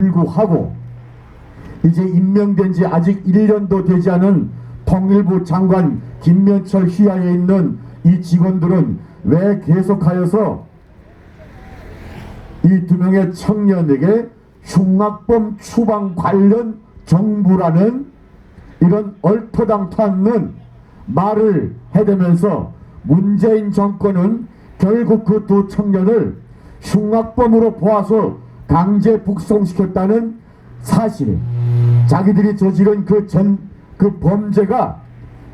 불구하고 이제 임명된 지 아직 1년도 되지 않은 통일부 장관 김명철 휘하에 있는 이 직원들은 왜 계속하여서 이 두 명의 청년에게 흉악범 추방 관련 정부라는 이런 얼토당토않는 말을 해대면서 문재인 정권은 결국 그 두 청년을 흉악범으로 보아서 강제 북송시켰다는 사실, 자기들이 저지른 그 범죄가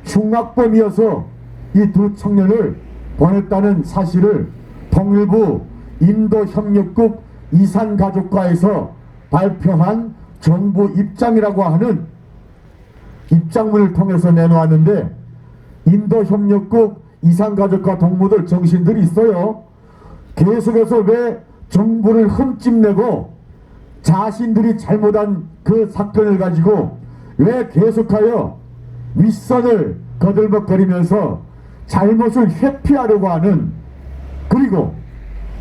흉악범이어서 이 두 청년을 보냈다는 사실을 통일부 인도협력국 이산가족과에서 발표한 정부 입장이라고 하는 입장문을 통해서 내놓았는데, 인도협력국 이산가족과 동무들 정신들이 있어요. 계속해서 왜 정부를 흠집내고 자신들이 잘못한 그 사건을 가지고 왜 계속하여 윗선을 거들먹거리면서 잘못을 회피하려고 하는, 그리고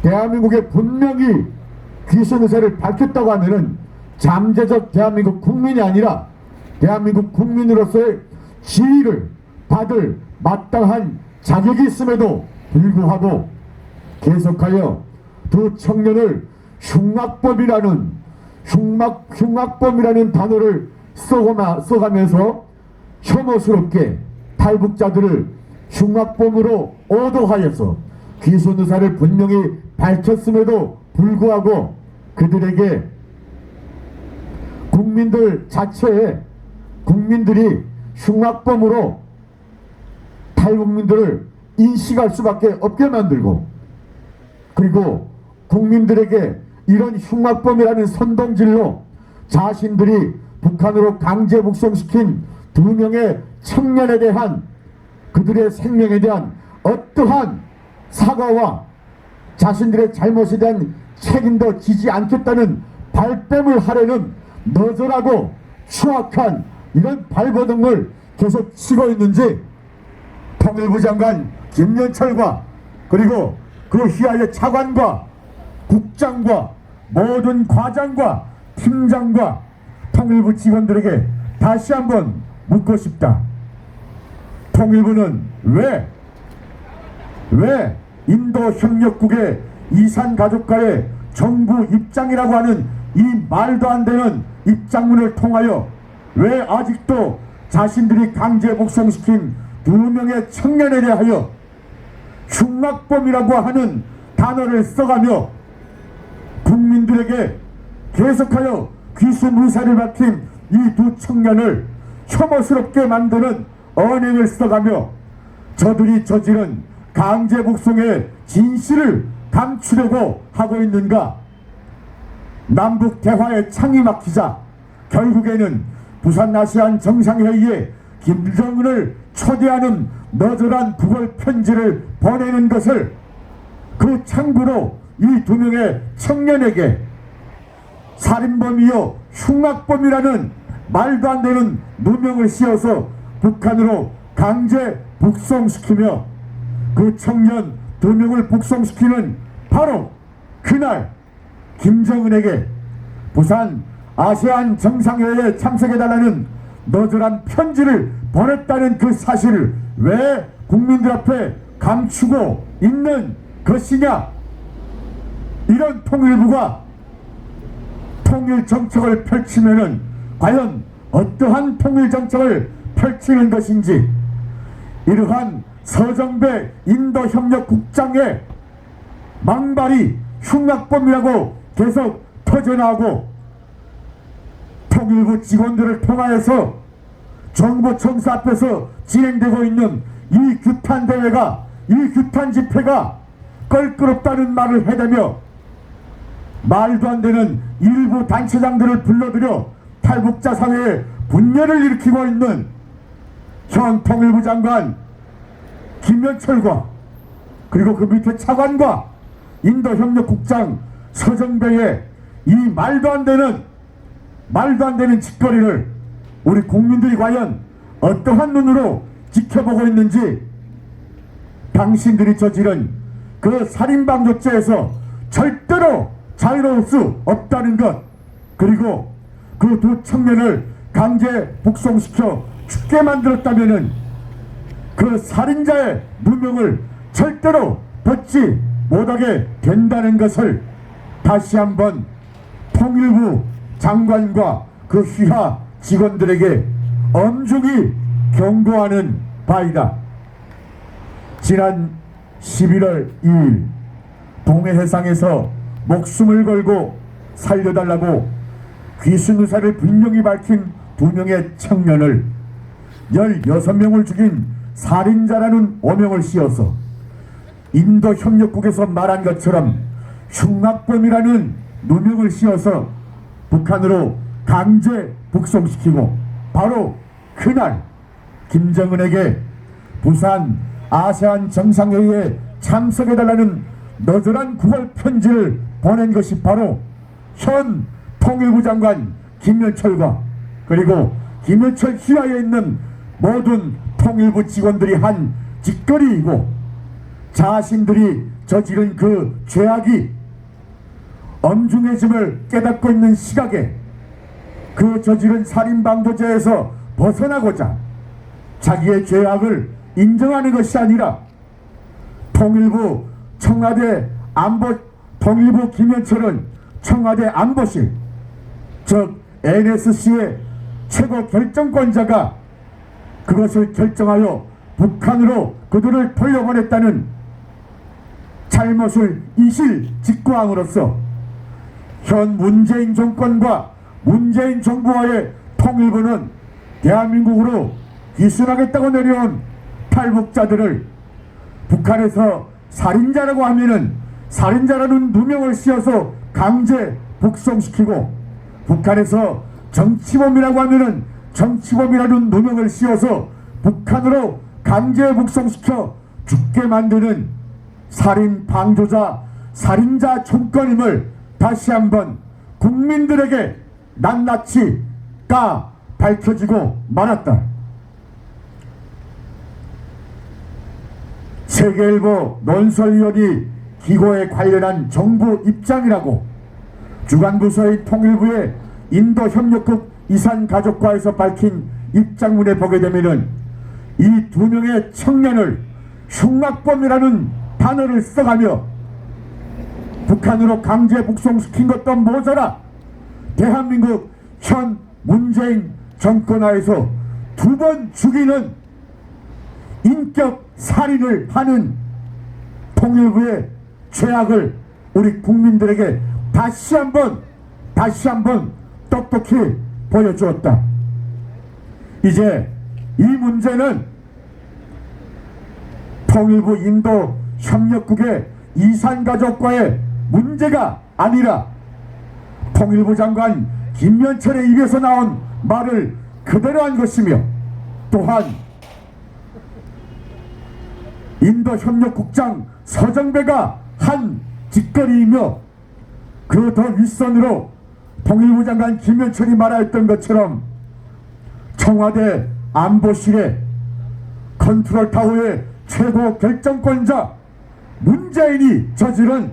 대한민국에 분명히 귀신 의사를 밝혔다고 하면은 잠재적 대한민국 국민이 아니라 대한민국 국민으로서의 지위를 받을 마땅한 자격이 있음에도 불구하고 계속하여 두 청년을 흉악범이라는 단어를 써가면서 혐오스럽게 탈북자들을 흉악범으로 오도하여서 귀신 의사를 분명히 밝혔음에도 불구하고 그들에게 국민들 자체에 국민들이 흉악범으로 탈북민들을 인식할 수밖에 없게 만들고, 그리고 국민들에게 이런 흉악범이라는 선동질로 자신들이 북한으로 강제 북송시킨 두 명의 청년에 대한 그들의 생명에 대한 어떠한 사과와 자신들의 잘못에 대한 책임도 지지 않겠다는 발뺌을 하려는 너절하고 추악한 이런 발버둥을 계속 치고 있는지, 통일부 장관 김명철과 그리고 그 휘하의 차관과 국장과 모든 과장과 팀장과 통일부 직원들에게 다시 한번 묻고 싶다. 통일부는 왜 인도협력국의 이산가족과의 정부 입장이라고 하는 이 말도 안 되는 입장문을 통하여 왜 아직도 자신들이 강제 북송시킨 두 명의 청년에 대하여 흉악범이라고 하는 단어를 써가며 국민들에게 계속하여 귀순 의사를 밝힌 이 두 청년을 혐오스럽게 만드는 언행을 써가며 저들이 저지른 강제 북송의 진실을 감추려고 하고 있는가? 남북 대화의 창이 막히자 결국에는 부산 아시안 정상회의에 김정은을 초대하는 너절한 부걸 편지를 보내는 것을 그 창구로 이 두 명의 청년에게 살인범이요 흉악범이라는 말도 안 되는 누명을 씌워서 북한으로 강제 북송시키며 그 청년 두 명을 북송시키는 바로 그날 김정은에게 부산 아세안 정상회의에 참석해달라는 너절한 편지를 보냈다는 그 사실을 왜 국민들 앞에 감추고 있는 것이냐? 이런 통일부가 통일 정책을 펼치면은 과연 어떠한 통일 정책을 펼치는 것인지, 이러한 서정배 인도협력국장의 망발이 흉악범이라고 계속 터져나오고 통일부 직원들을 통하여서 정부 청사 앞에서 진행되고 있는 이 규탄 대회가, 이 규탄 집회가 껄끄럽다는 말을 해대며 말도 안 되는 일부 단체장들을 불러들여 탈북자 사회에 분열을 일으키고 있는 현 통일부 장관 김명철과 그리고 그 밑에 차관과 인도협력국장 서정배의 이 말도 안 되는 짓거리를 우리 국민들이 과연 어떠한 눈으로 지켜보고 있는지, 당신들이 저지른 그 살인방조죄에서 절대로 자유로울 수 없다는 것, 그리고 그 두 청년을 강제 북송시켜 죽게 만들었다면은 그 살인자의 누명을 절대로 벗지 못하게 된다는 것을 다시 한번 통일부 장관과 그 휘하 직원들에게 엄중히 경고하는 바이다. 지난 11월 2일 동해해상에서 목숨을 걸고 살려달라고 귀순 의사를 분명히 밝힌 2명의 청년을 16명을 죽인 살인자라는 오명을 씌워서 인도협력국에서 말한 것처럼 흉악범이라는 누명을 씌워서 북한으로 강제 북송시키고 바로 그날 김정은에게 부산 아세안 정상회의에 참석해달라는 너절한 구걸 편지를 보낸 것이 바로 현 통일부 장관 김현철과 그리고 김현철 휘하에 있는 모든 통일부 직원들이 한 짓거리이고, 자신들이 저지른 그 죄악이 엄중해짐을 깨닫고 있는 시각에 그 저지른 살인방조죄에서 벗어나고자 자기의 죄악을 인정하는 것이 아니라 통일부 청와대 안보, 통일부 김현철은 청와대 안보실, 즉 NSC의 최고 결정권자가 그것을 결정하여 북한으로 그들을 돌려보냈다는 잘못을 이실직고함으로써 현 문재인 정권과 문재인 정부와의 통일부는 대한민국으로 귀순하겠다고 내려온 탈북자들을 북한에서 살인자라고 하면은 살인자라는 누명을 씌워서 강제 북송시키고, 북한에서 정치범이라고 하면은 정치범이라는 누명을 씌워서 북한으로 강제 북송시켜 죽게 만드는 살인 방조자, 살인자 정권임을 다시 한번 국민들에게 낱낱이 까 밝혀지고 말았다. 세계일보 논설위원이 기고에 관련한 정부 입장이라고 주간부서인 통일부의 인도협력국 이산가족과에서 밝힌 입장문에 보게 되면은 이 2명의 청년을 흉악범이라는 단어를 써가며 북한으로 강제 북송시킨 것도 모자라 대한민국 현 문재인 정권하에서 2번 죽이는 인격 살인을 하는 통일부의 죄악을 우리 국민들에게 다시 한번 똑똑히 보여주었다. 이제 이 문제는 통일부 인도 협력국의 이산가족과의 문제가 아니라 통일부 장관 김현철의 입에서 나온 말을 그대로 한 것이며, 또한 인도협력국장 서정배가 한 짓거리이며, 그 더 윗선으로 통일부 장관 김현철이 말하였던 것처럼 청와대 안보실의 컨트롤타워의 최고 결정권자 문재인이 저지른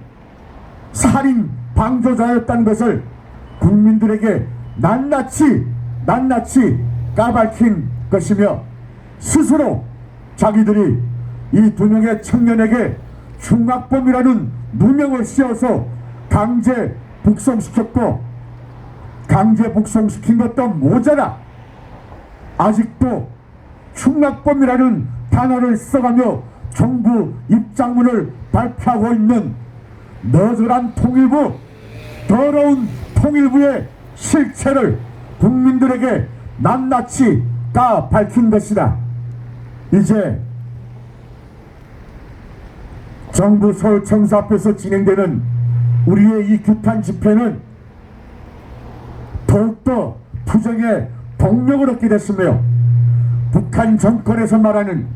살인 방조자였다는 것을 국민들에게 낱낱이 까발킨 것이며, 스스로 자기들이 이 2명의 청년에게 흉악범이라는 누명을 씌워서 강제 북송시켰고, 강제 북송시킨 것도 모자라 아직도 흉악범이라는 단어를 써가며 정부 입장문을 발표하고 있는 너절한 통일부, 더러운 통일부의 실체를 국민들에게 낱낱이 다 밝힌 것이다. 이제 정부 서울청사 앞에서 진행되는 우리의 이 규탄 집회는 더욱더 투쟁의 동력을 얻게 됐으며, 북한 정권에서 말하는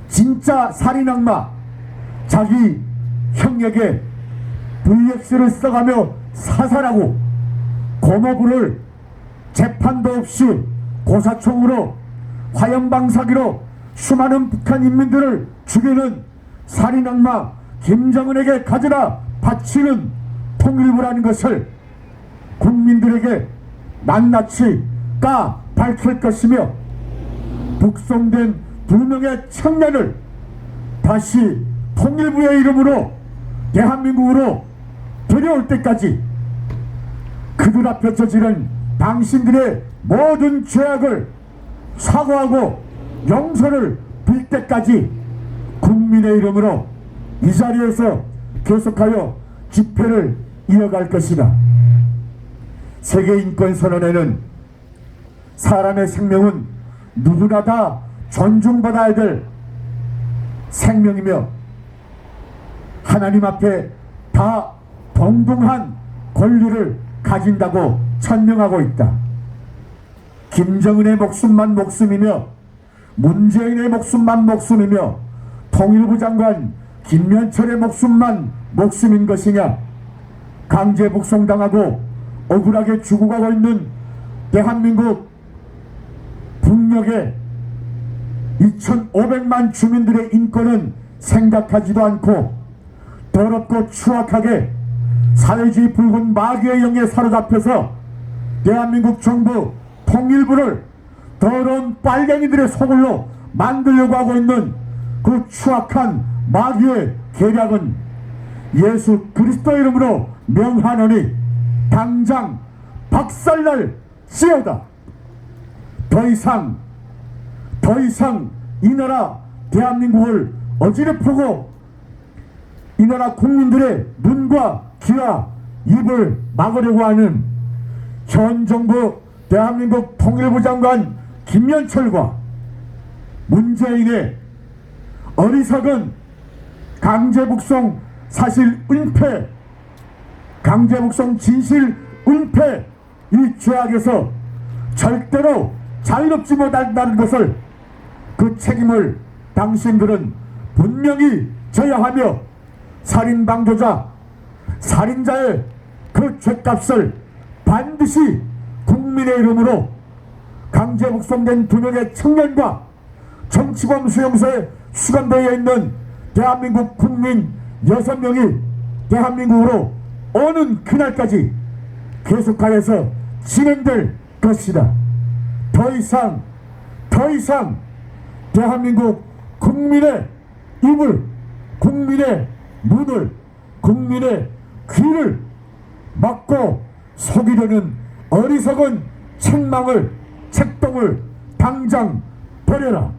진짜 살인악마, 자기 형에게 VX를 써가며 사살하고 고모부를 재판도 없이 고사총으로 화염방사기로 수많은 북한 인민들을 죽이는 살인악마 김정은에게 가져다 바치는 통일부라는 것을 국민들에게 낱낱이 까 밝힐 것이며 북송된 2명의 청년을 다시 통일부의 이름으로 대한민국으로 데려올 때까지 그들 앞에 저지른 당신들의 모든 죄악을 사과하고 용서를 빌 때까지 국민의 이름으로 이 자리에서 계속하여 집회를 이어갈 것이다. 세계인권선언에는 사람의 생명은 누구나 다 존중받아야 될 생명이며 하나님 앞에 다 동등한 권리를 가진다고 천명하고 있다. 김정은의 목숨만 목숨이며 문재인의 목숨만 목숨이며 통일부 장관 김면철의 목숨만 목숨인 것이냐? 강제 북송당하고 억울하게 죽어가고 있는 대한민국 북녘의 2,500만 주민들의 인권은 생각하지도 않고 더럽고 추악하게 사회주의 붉은 마귀의 영에 사로잡혀서 대한민국 정부 통일부를 더러운 빨갱이들의 소굴로 만들려고 하고 있는 그 추악한 마귀의 계략은 예수 그리스도 이름으로 명하노니 당장 박살날 지어다. 더 이상 이 나라 대한민국을 어지럽히고 이 나라 국민들의 눈과 귀와 입을 막으려고 하는 현 정부 대한민국 통일부 장관 김면철과 문재인의 어리석은 강제북송 사실 은폐, 강제북송 진실 은폐 이 죄악에서 절대로 자유롭지 못한다는 것을 그 책임을 당신들은 분명히 져야 하며 살인방조자, 살인자의 그 죄값을 반드시 국민의 이름으로 강제 북송된 2명의 청년과 정치범 수용소에 수감되어 있는 대한민국 국민 6명이 대한민국으로 오는 그날까지 계속하여서 진행될 것이다. 더 이상 대한민국 국민의 입을, 국민의 눈을, 국민의 귀를 막고 속이려는 어리석은 책망을, 책동을 당장 버려라.